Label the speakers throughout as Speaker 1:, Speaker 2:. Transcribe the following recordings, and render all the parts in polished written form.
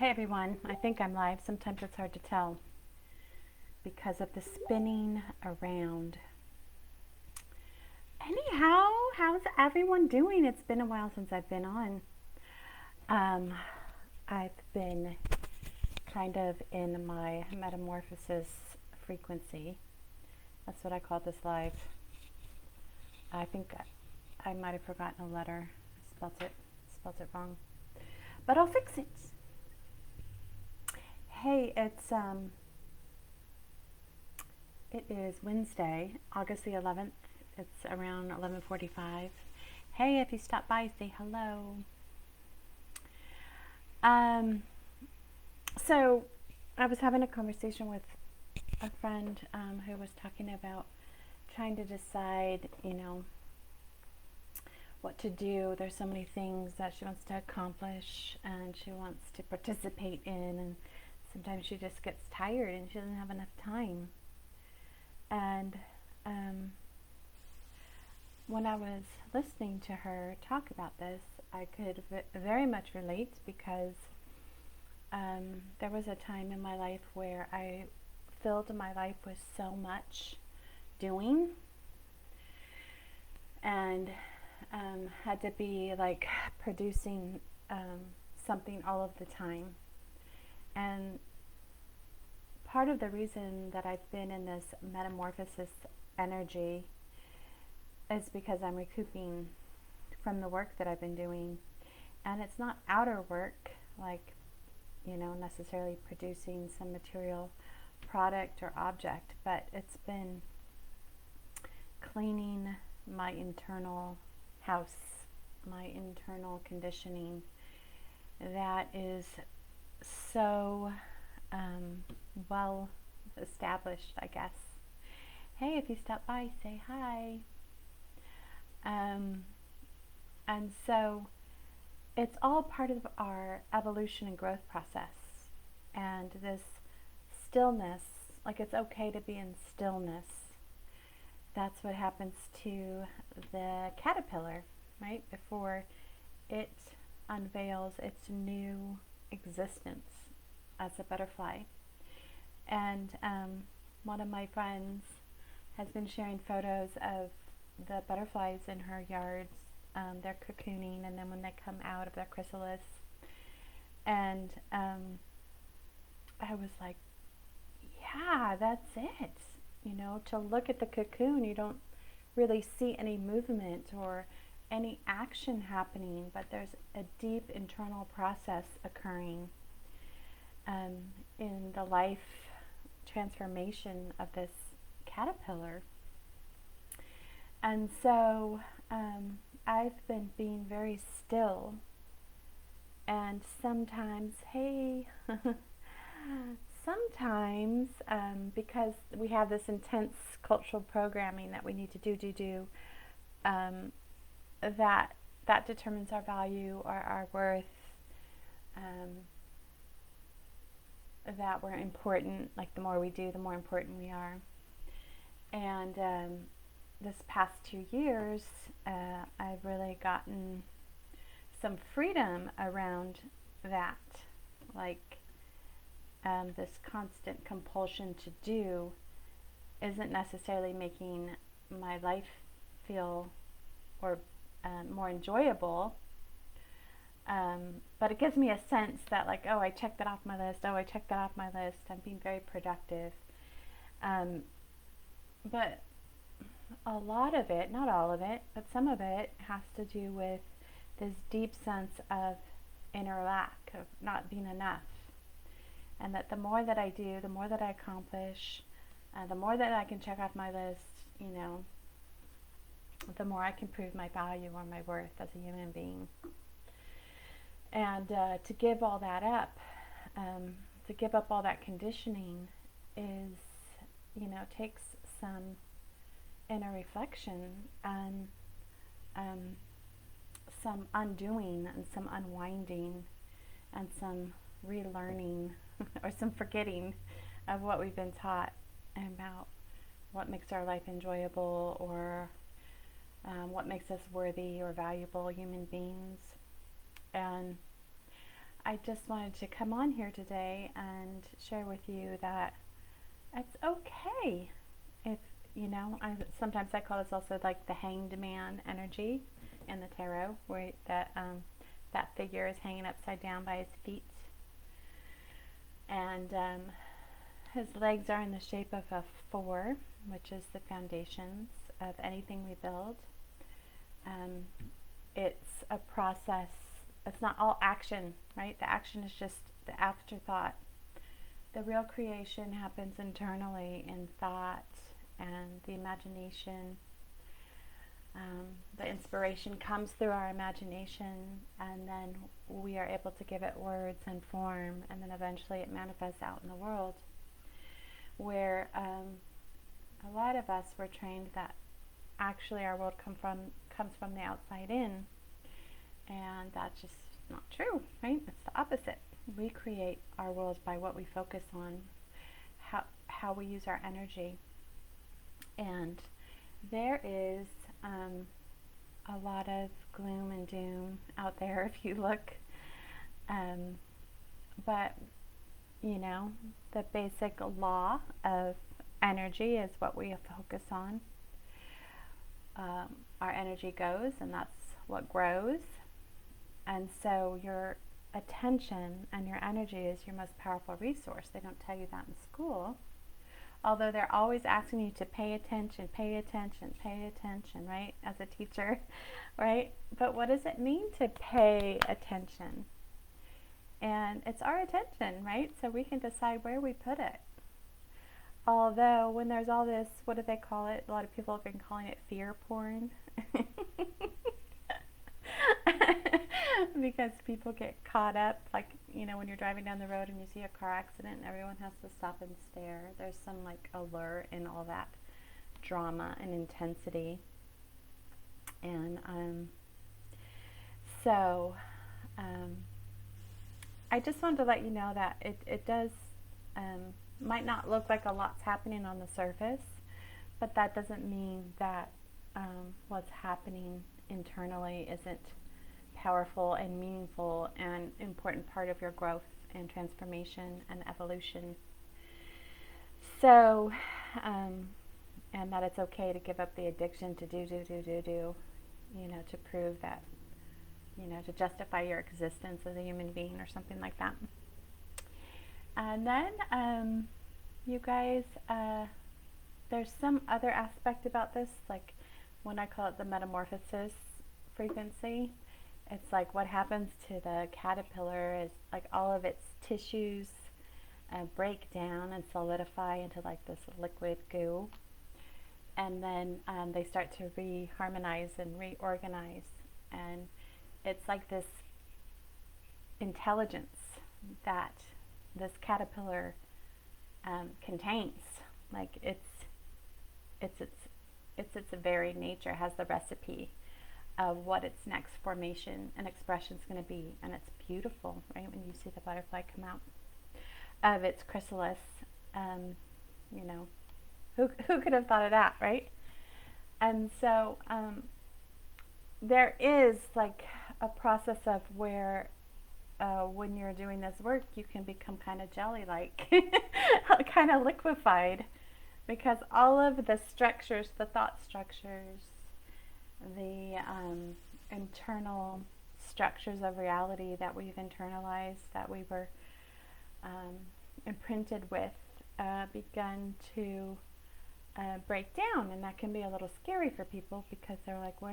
Speaker 1: Hey everyone, I think I'm live. Sometimes it's hard to tell because of the spinning around. Anyhow, how's everyone doing? It's been a while since I've been on. Um, I've been kind of in my metamorphosis frequency. That's what I call this live. I think I might have forgotten a letter. Spelt it wrong. But I'll fix it. Hey, it is Wednesday, August the 11th. It's around 11:45. Hey, if you stop by, say hello. So I was having a conversation with a friend who was talking about trying to decide, what to do. There's so many things that she wants to accomplish and she wants to participate in, and sometimes she just gets tired and she doesn't have enough time. And when I was listening to her talk about this, I could very much relate because there was a time in my life where I filled my life with so much doing and had to be like producing something all of the time. And part of the reason that I've been in this metamorphosis energy is because I'm recouping from the work that I've been doing. And it's not outer work, like, necessarily producing some material product or object, but it's been cleaning my internal house, my internal conditioning that is so well established, I guess. Hey, if you stop by, say hi. And so it's all part of our evolution and growth process. And this stillness, like it's okay to be in stillness. That's what happens to the caterpillar, right? Before it unveils its new existence as a butterfly. And one of my friends has been sharing photos of the butterflies in her yards. They're cocooning, and then when they come out of their chrysalis, and I was like, yeah, that's it. To look at the cocoon, you don't really see any movement or any action happening, but there's a deep internal process occurring in the life transformation of this caterpillar. And so I've been being very still, and sometimes, hey, sometimes because we have this intense cultural programming that we need to do, that determines our value or our worth, that we're important. Like the more we do, the more important we are. And this past 2 years, I've really gotten some freedom around that. Like this constant compulsion to do isn't necessarily making my life feel or more enjoyable, but it gives me a sense that, like, oh, I checked that off my list. Oh, I checked that off my list. I'm being very productive. But a lot of it, not all of it, but some of it has to do with this deep sense of inner lack, of not being enough. And that the more that I do, the more that I accomplish, the more that I can check off my list, the more I can prove my value or my worth as a human being. And to give all that up, to give up all that conditioning is, takes some inner reflection and some undoing and some unwinding and some relearning or some forgetting of what we've been taught about what makes our life enjoyable or what makes us worthy or valuable human beings. And I just wanted to come on here today and share with you that it's okay if, sometimes I call this also like the hanged man energy in the tarot, where that figure is hanging upside down by his feet, and his legs are in the shape of a 4, which is the foundations of anything we build. It's a process. It's not all action, right? The action is just the afterthought. The real creation happens internally in thought and the imagination. The inspiration comes through our imagination, and then we are able to give it words and form, and then eventually it manifests out in the world. Where a lot of us were trained that actually our world comes from the outside in, and that's just not true, right? It's the opposite. We create our world by what we focus on, how we use our energy. And there is a lot of gloom and doom out there if you look. But, the basic law of energy is what we focus on. Our energy goes, and that's what grows. And so your attention and your energy is your most powerful resource. They don't tell you that in school. Although they're always asking you to pay attention, right? As a teacher, right? But what does it mean to pay attention? And it's our attention, right? So we can decide where we put it. Although when there's all this, what do they call it? A lot of people have been calling it fear porn. Because people get caught up, like, when you're driving down the road and you see a car accident and everyone has to stop and stare. There's some like allure in all that drama and intensity. And I just wanted to let you know that it does might not look like a lot's happening on the surface, but that doesn't mean that what's happening internally isn't powerful and meaningful and important part of your growth and transformation and evolution. So, and that it's okay to give up the addiction to do, to prove that, to justify your existence as a human being or something like that. And then, you guys, there's some other aspect about this, like when I call it the metamorphosis frequency. It's like what happens to the caterpillar is like all of its tissues break down and solidify into like this liquid goo. And then they start to reharmonize and reorganize. And it's like this intelligence that this caterpillar contains. Like it's its very nature, has the recipe of what its next formation and expression is going to be. And it's beautiful, right? When you see the butterfly come out of its chrysalis, who could have thought of that, right? And so there is like a process of where when you're doing this work, you can become kind of jelly-like, kind of liquefied, because all of the structures, the thought structures, the internal structures of reality that we've internalized, that we were imprinted with, begun to break down. And that can be a little scary for people, because they're like, what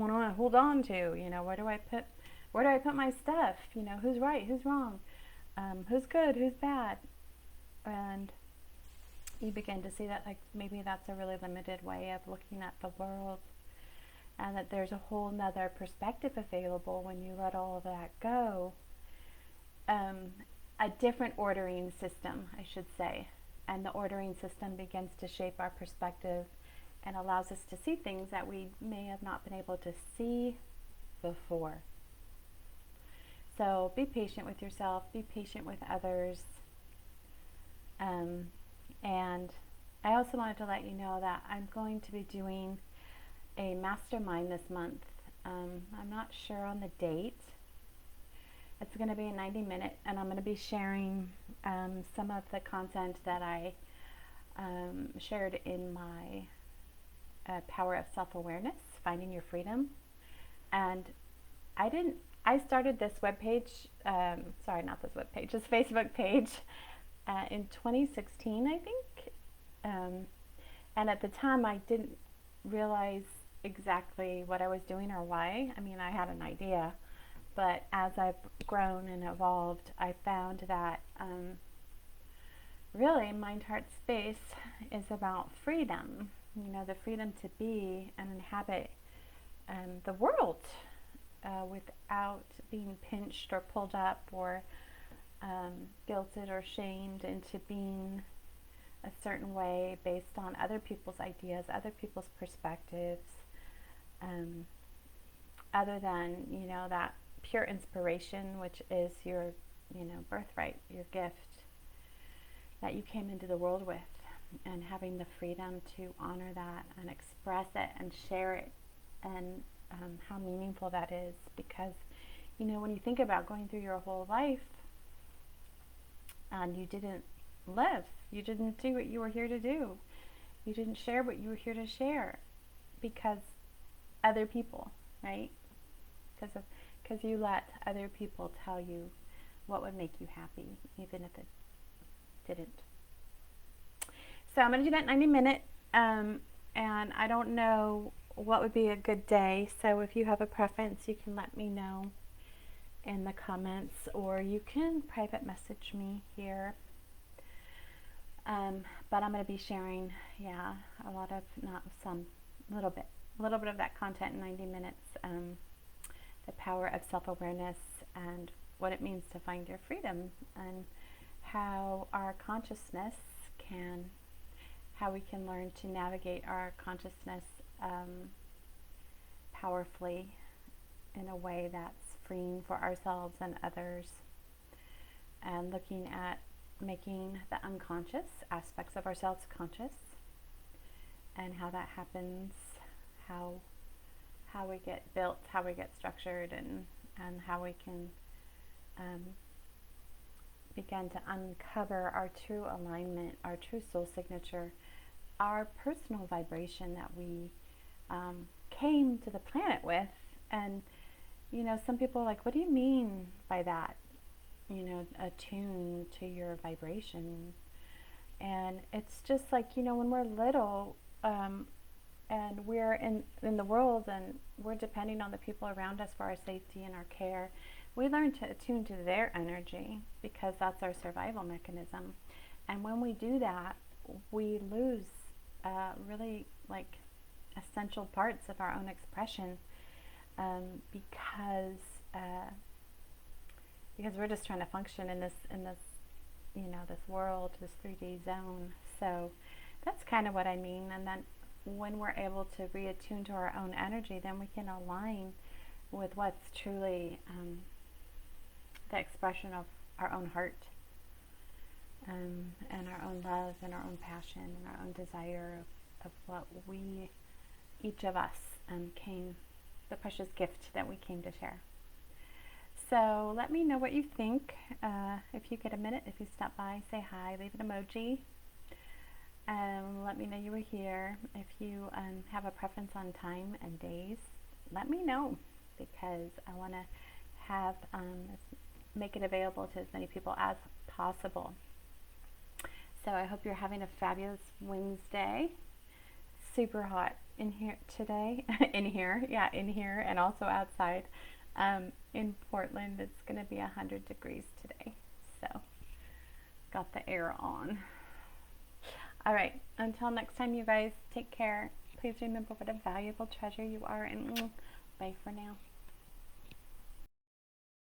Speaker 1: do I hold on to? Where do I put my stuff? Who's right, who's wrong, who's good, who's bad? And you begin to see that like maybe that's a really limited way of looking at the world, and that there's a whole nother perspective available when you let all of that go. A different ordering system, I should say. And the ordering system begins to shape our perspective and allows us to see things that we may have not been able to see before. So be patient with yourself, be patient with others. And I also wanted to let you know that I'm going to be doing a mastermind this month. I'm not sure on the date, It's going to be a 90-minute, and I'm going to be sharing some of the content that I shared in my Power of Self-Awareness, Finding Your Freedom. And I started this webpage, sorry, not this webpage, this Facebook page in 2016, I think. And at the time, I didn't realize exactly what I was doing or why. I mean, I had an idea, but as I've grown and evolved, I found that really Mind Heart Space is about freedom. You know, the freedom to be and inhabit the world without being pinched or pulled up or guilted or shamed into being a certain way based on other people's ideas, other people's perspectives, other than, you know, that pure inspiration, which is your, you know, birthright, your gift that you came into the world with, and having the freedom to honor that and express it and share it, and how meaningful that is. Because, you know, when you think about going through your whole life and you didn't live, you didn't do what you were here to do, you didn't share what you were here to share because other people, right? Because you let other people tell you what would make you happy, even if it didn't. So I'm going to do that 90-minute, and I don't know what would be a good day. So if you have a preference, you can let me know in the comments, or you can private message me here. But I'm going to be sharing, a little bit of that content in 90 minutes. The power of self-awareness and what it means to find your freedom, and how our consciousness how we can learn to navigate our consciousness powerfully in a way that's freeing for ourselves and others, and looking at making the unconscious aspects of ourselves conscious, and how that happens, how we get built, how we get structured, and how we can begin to uncover our true alignment, our true soul signature, our personal vibration that we came to the planet with. And, you know, some people are like, what do you mean by that? You know, attune to your vibration. And it's just like, you know, when we're little, and we're in the world, and we're depending on the people around us for our safety and our care, we learn to attune to their energy because that's our survival mechanism. And when we do that, we lose really like essential parts of our own expression, because we're just trying to function in this you know, this world, this 3D zone. So that's kind of what I mean. And then when we're able to reattune to our own energy, then we can align with what's truly the expression of our own heart, and our own love and our own passion and our own desire of what we, each of us, the precious gift that we came to share. So let me know what you think. If you get a minute, if you stop by, say hi, leave an emoji. Let me know you were here. If you have a preference on time and days, let me know, because I want to have make it available to as many people as possible. So I hope you're having a fabulous Wednesday. Super hot in here today. in here, and also outside. In Portland, it's going to be 100 degrees today. So got the air on. All right, until next time, you guys, take care. Please remember what a valuable treasure you are, and bye for now.